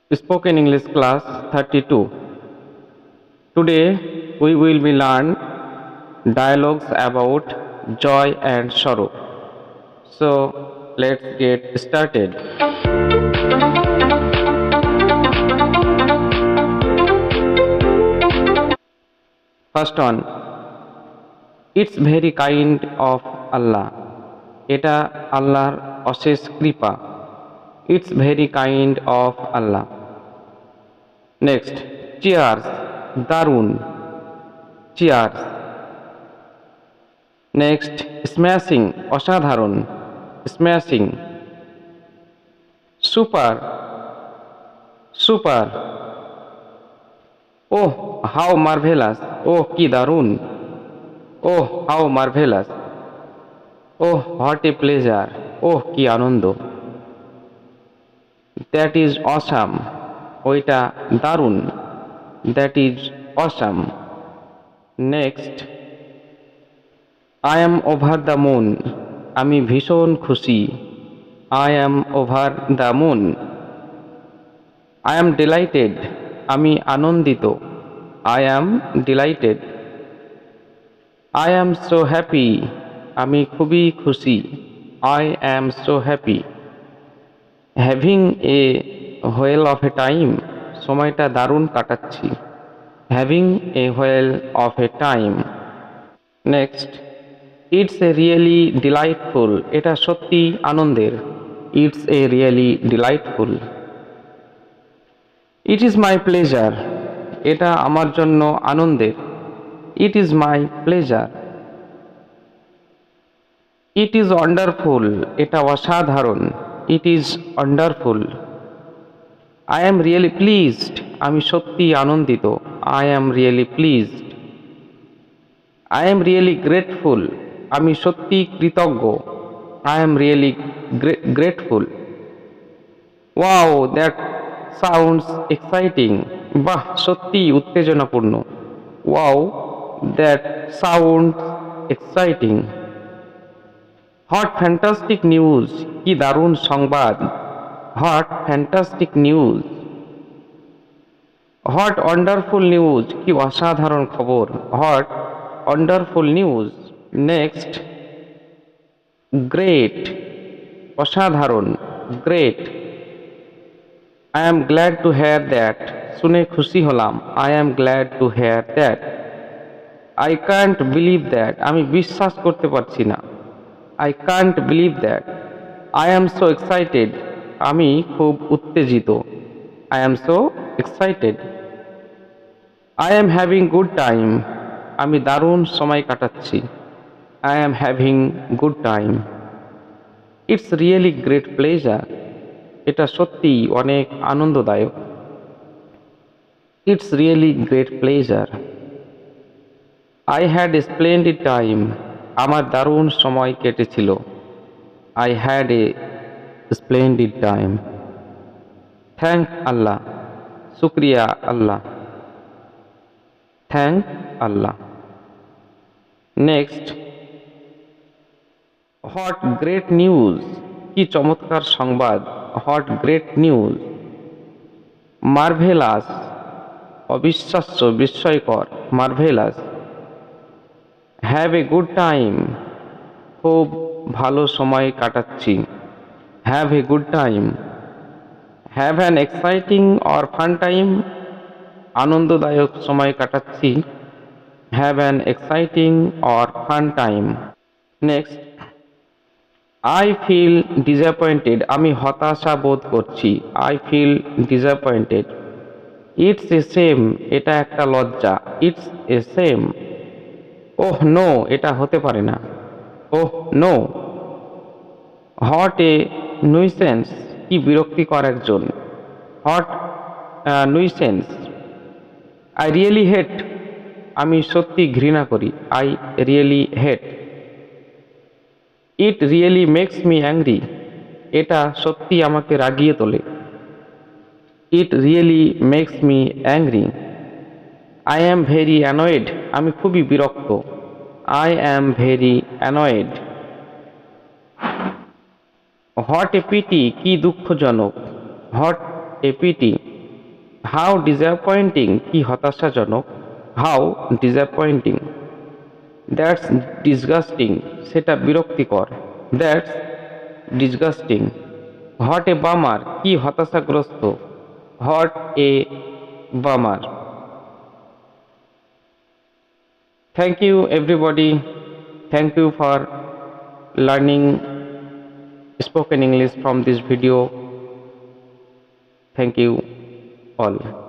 Spoken English class 32. Today we will be learn dialogues about joy and sorrow. So let's get started. First one, it's very kind of Allah. এটা আল্লাহর অশেষ কৃপা। It's very kind of Allah. Next, cheers, দারুণ, cheers. Next, smashing, অসাধারণ, smashing. Super, super. Oh, how marvelous, oh কি দারুণ, oh how marvelous. Oh, what a pleasure, oh কি আনন্দ। That is awesome, ওইটা দারুণ, that is awesome. Next, I am over the moon, আমি ভীষণ খুশি, I am over the moon. I am delighted, আমি আনন্দিত, I am delighted. I am so happy, আমি খুবই খুশি, I am so happy. Having a whale of a time, সময়টা দারুণ কাটাচ্ছি, having a whale of a time. Next, it's a really delightful, এটা সত্যি আনন্দের, it's a really delightful. It is my pleasure, এটা আমার জন্য আনন্দের, it is my pleasure. It is wonderful, এটা অসাধারণ, it is wonderful. I am really pleased, আমি সত্যি আনন্দিত, I am really pleased. I am really grateful, আমি সত্যি কৃতজ্ঞ, I am really grateful. Wow, that sounds exciting, বাহ সত্যি উত্তেজনাপূর্ণ, wow, that sounds exciting. What fantastic news, কি দারুণ সংবাদ, what fantastic news. What wonderful news, কি অসাধারণ খবর, what wonderful news. Next, great, অসাধারণ, great. I am glad to hear that, শুনে খুশি হলাম, I am glad to hear that. I can't believe that, আমি বিশ্বাস করতে পারছি না, I can't believe that. I am so excited, আমি খুব উত্তেজিত, I am so excited. I am having good time, আমি দারুণ সময় কাটাচ্ছি, I am having good time. It's really great pleasure, এটা সত্যি অনেক আনন্দদায়ক, It's really great pleasure. I had a splendid time, আমার দারুণ সময় কেটেছিল, I had a splendid time. Thank Allah, শুকরিয়া আল্লাহ, thank Allah. Next, what great news, কি চমৎকার সংবাদ, what great news. Marvelous, অবিশ্বাস্য বিস্ময়কর, marvelous. Have a good time, খুব ভালো সময় কাটাচ্ছি, have a good time. Have an exciting or fun time, আনন্দদায়ক সময় কাটাচ্ছি, have an exciting or fun time. Next, I feel disappointed, আমি হতাশা বোধ করছি, I feel disappointed. It's a shame, এটা একটা লজ্জা, it's a shame. Oh no, এটা হতে পারে না, oh no. What a nuisance, কি বিরক্তিকর একজন, what a nuisance. I really hate, আমি সত্যি ঘৃণা করি, I really hate. It really makes me angry, এটা সত্যি আমাকে রাগিয়ে তোলে, It really makes me angry. I am very annoyed, আমি খুবই বিরক্ত, I am very annoyed. What a pity, কি দুঃখজনক, what a pity. How disappointing, কি হতাশাজনক। How disappointing. দ্যাটস ডিসগাস্টিং, সেটা বিরক্তিকর। That's disgusting. What a bummer, কি হতাশাগ্রস্ত। What a bummer. Thank you everybody, thank you for learning spoken English from this video. Thank you all.